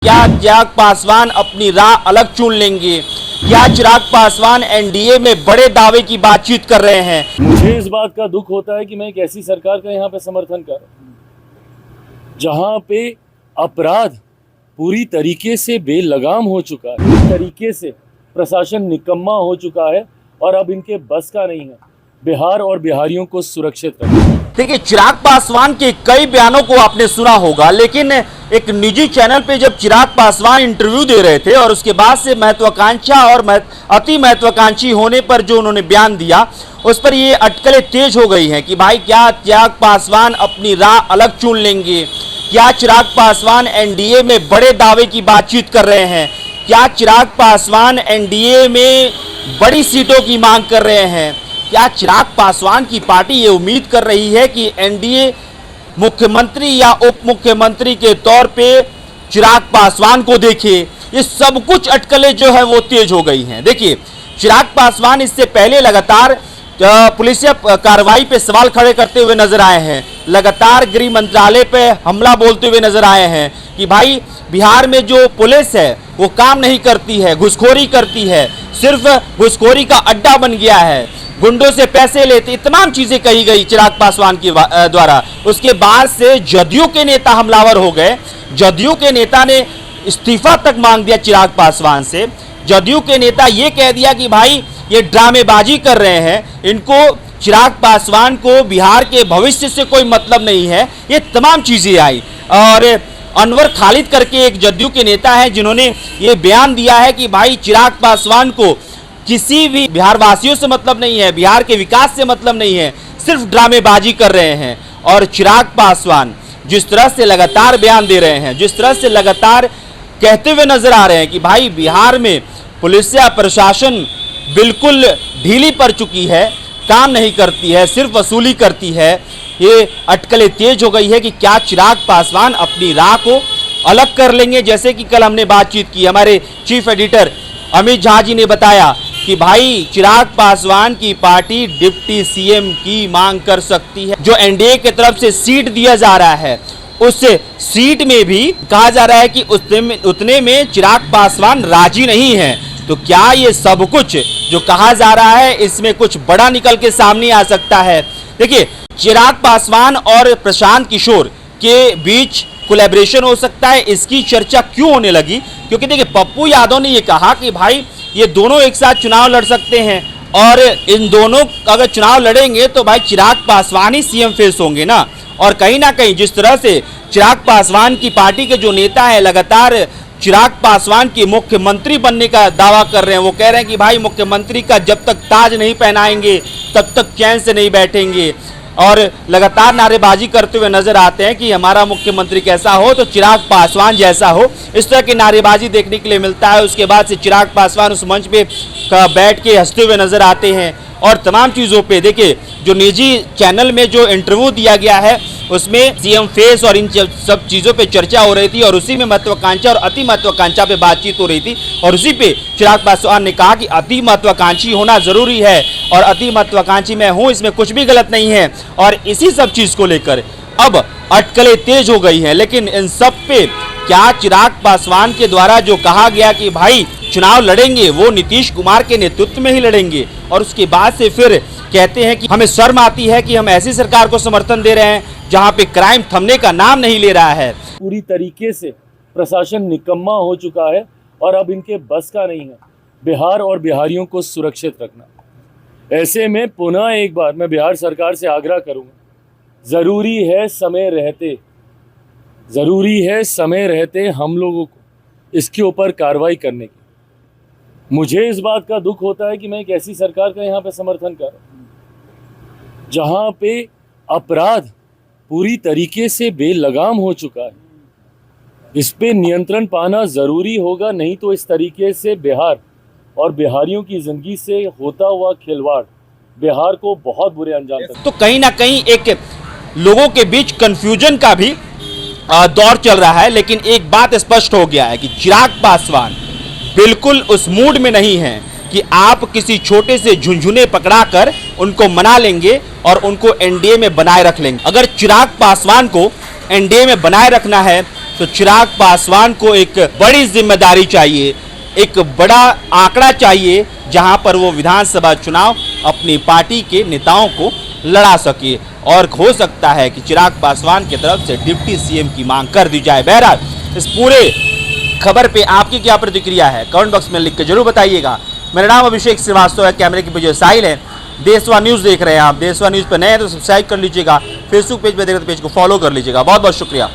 क्या चिराग पासवान अपनी राह अलग चुन लेंगे? क्या चिराग पासवान एनडीए में बड़े दावे की बातचीत कर रहे हैं? मुझे इस बात का दुख होता है कि मैं एक ऐसी सरकार का यहाँ पे समर्थन कर रहा हूँ जहाँ पे अपराध पूरी तरीके से बेलगाम हो चुका है, पूरी तरीके से प्रशासन निकम्मा हो चुका है और अब इनके बस का नहीं है बिहार और बिहारियों को सुरक्षित रखना। देखिए, चिराग पासवान के कई बयानों को आपने सुना होगा, लेकिन एक निजी चैनल पे जब चिराग पासवान इंटरव्यू दे रहे थे और उसके बाद से महत्वाकांक्षा और अति महत्वाकांक्षी होने पर जो उन्होंने बयान दिया, उस पर ये अटकलें तेज हो गई हैं कि भाई क्या चिराग पासवान अपनी राह अलग चुन लेंगे? क्या चिराग पासवान एनडीए में बड़े दावे की बातचीत कर रहे हैं? क्या चिराग पासवान एनडीए में बड़ी सीटों की मांग कर रहे हैं? क्या चिराग पासवान की पार्टी ये उम्मीद कर रही है कि एनडीए मुख्यमंत्री या उप मुख्यमंत्री के तौर पे चिराग पासवान को देखे? ये सब कुछ अटकलें जो है वो तेज हो गई हैं। देखिए, चिराग पासवान इससे पहले लगातार पुलिस कार्रवाई पे सवाल खड़े करते हुए नजर आए हैं, लगातार गृह मंत्रालय पे हमला बोलते हुए नजर आए हैं कि भाई बिहार में जो पुलिस है वो काम नहीं करती है, घुसखोरी करती है, सिर्फ घुसखोरी का अड्डा बन गया है, गुंडों से पैसे लेते, तमाम चीजें कही गई चिराग पासवान के द्वारा। उसके बाद से जदयू के नेता हमलावर हो गए, जदयू के नेता ने इस्तीफा तक मांग दिया चिराग पासवान से। जदयू के नेता ये कह दिया कि भाई ये ड्रामेबाजी कर रहे हैं, इनको चिराग पासवान को बिहार के भविष्य से कोई मतलब नहीं है। ये तमाम चीजें आई और अनवर खालिद करके एक जदयू के नेता है जिन्होंने ये बयान दिया है कि भाई चिराग पासवान को किसी भी बिहार वासियों से मतलब नहीं है, बिहार के विकास से मतलब नहीं है, सिर्फ ड्रामेबाजी कर रहे हैं। और चिराग पासवान जिस तरह से लगातार बयान दे रहे हैं, जिस तरह से लगातार कहते हुए नजर आ रहे हैं कि भाई बिहार में पुलिस या प्रशासन बिल्कुल ढीली पड़ चुकी है, काम नहीं करती है, सिर्फ वसूली करती है, ये अटकलें तेज हो गई है कि क्या चिराग पासवान अपनी राह को अलग कर लेंगे? जैसे कि कल हमने बातचीत की, हमारे चीफ एडिटर अमित झा जी ने बताया कि भाई चिराग पासवान की पार्टी डिप्टी सीएम की मांग कर सकती है। जो एनडीए की तरफ से सीट दिया जा रहा है उस सीट में भी कहा जा रहा है कि उतने में चिराग पासवान राजी नहीं है। तो क्या ये सब कुछ जो कहा जा रहा है इसमें कुछ बड़ा निकल के सामने आ सकता है? देखिए, चिराग पासवान और प्रशांत किशोर के बीच कोलैबोरेशन हो सकता है, इसकी चर्चा क्यों होने लगी? क्योंकि देखिए, पप्पू यादव ने ये कहा कि भाई ये दोनों एक साथ चुनाव लड़ सकते हैं और इन दोनों अगर चुनाव लड़ेंगे तो भाई चिराग पासवान ही सीएम फेस होंगे ना। और कहीं ना कहीं जिस तरह से चिराग पासवान की पार्टी के जो नेता है लगातार चिराग पासवान के मुख्यमंत्री बनने का दावा कर रहे हैं, वो कह रहे हैं कि भाई मुख्यमंत्री का जब तक ताज नहीं पहनाएंगे तब तक चैन से नहीं बैठेंगे, और लगातार नारेबाजी करते हुए नजर आते हैं कि हमारा मुख्यमंत्री कैसा हो तो चिराग पासवान जैसा हो। इस तरह की नारेबाजी देखने के लिए मिलता है। उसके बाद से चिराग पासवान उस मंच पे बैठ के हंसते हुए नजर आते हैं और तमाम चीज़ों पे देखिए, जो निजी चैनल में जो इंटरव्यू दिया गया है उसमें सीएम फेस और इन सब चीज़ों पे चर्चा हो रही थी और उसी में महत्वाकांक्षा और अति महत्वाकांक्षा पे बातचीत हो रही थी और उसी पे चिराग पासवान ने कहा कि अति महत्वाकांक्षी होना जरूरी है और अति महत्वाकांक्षी मैं हूँ, इसमें कुछ भी गलत नहीं है। और इसी सब चीज़ को लेकर अब अटकलें तेज हो गई हैं। लेकिन इन सब पे क्या चिराग पासवान के द्वारा जो कहा गया कि भाई चुनाव लड़ेंगे वो नीतीश कुमार के नेतृत्व में ही लड़ेंगे, और उसके बाद से फिर कहते हैं कि हमें शर्म आती है कि हम ऐसी सरकार को समर्थन दे रहे हैं जहां पे क्राइम थमने का नाम नहीं ले रहा है। पूरी तरीके से प्रशासन निकम्मा हो चुका है और अब इनके बस का नहीं है बिहार और बिहारियों को सुरक्षित रखना। ऐसे में पुनः एक बार मैं बिहार सरकार से आग्रह करूंगा, ज़रूरी है समय रहते हम लोगों को इसके ऊपर कार्रवाई करने की। मुझे इस बात का दुख होता है कि मैं एक ऐसी सरकार का यहाँ पे समर्थन कर रहा हूँ जहाँ पे अपराध पूरी तरीके से बेलगाम हो चुका है। इस पे नियंत्रण पाना ज़रूरी होगा, नहीं तो इस तरीके से बिहार और बिहारियों की ज़िंदगी से होता हुआ खिलवाड़ बिहार को बहुत बुरे अंजाम तक। तो कहीं ना कहीं एक लोगों के बीच कंफ्यूजन का भी दौर चल रहा है, लेकिन एक बात स्पष्ट हो गया है कि चिराग पासवान बिल्कुल उस मूड में नहीं है कि आप किसी छोटे से झुंझुने पकड़ाकर उनको मना लेंगे और उनको एनडीए में बनाए रख लेंगे। अगर चिराग पासवान को एनडीए में बनाए रखना है तो चिराग पासवान को एक बड़ी जिम्मेदारी चाहिए, एक बड़ा आंकड़ा चाहिए जहां पर वो विधानसभा चुनाव अपनी पार्टी के नेताओं को लड़ा सके। और हो सकता है कि चिराग पासवान की तरफ से डिप्टी सीएम की मांग कर दी जाए। बहरहाल इस पूरे खबर पे आपकी क्या प्रतिक्रिया है, कमेंट बॉक्स में लिख के जरूर बताइएगा। मेरा नाम अभिषेक श्रीवास्तव है, कैमरे के पीछे साहिल है। देशवा न्यूज़ देख रहे हैं आप। देशवा न्यूज़ पर नए हैं तो सब्सक्राइब कर लीजिएगा, फेसबुक पेज पे देख रहे तो पेज को फॉलो कर लीजिएगा। बहुत बहुत शुक्रिया।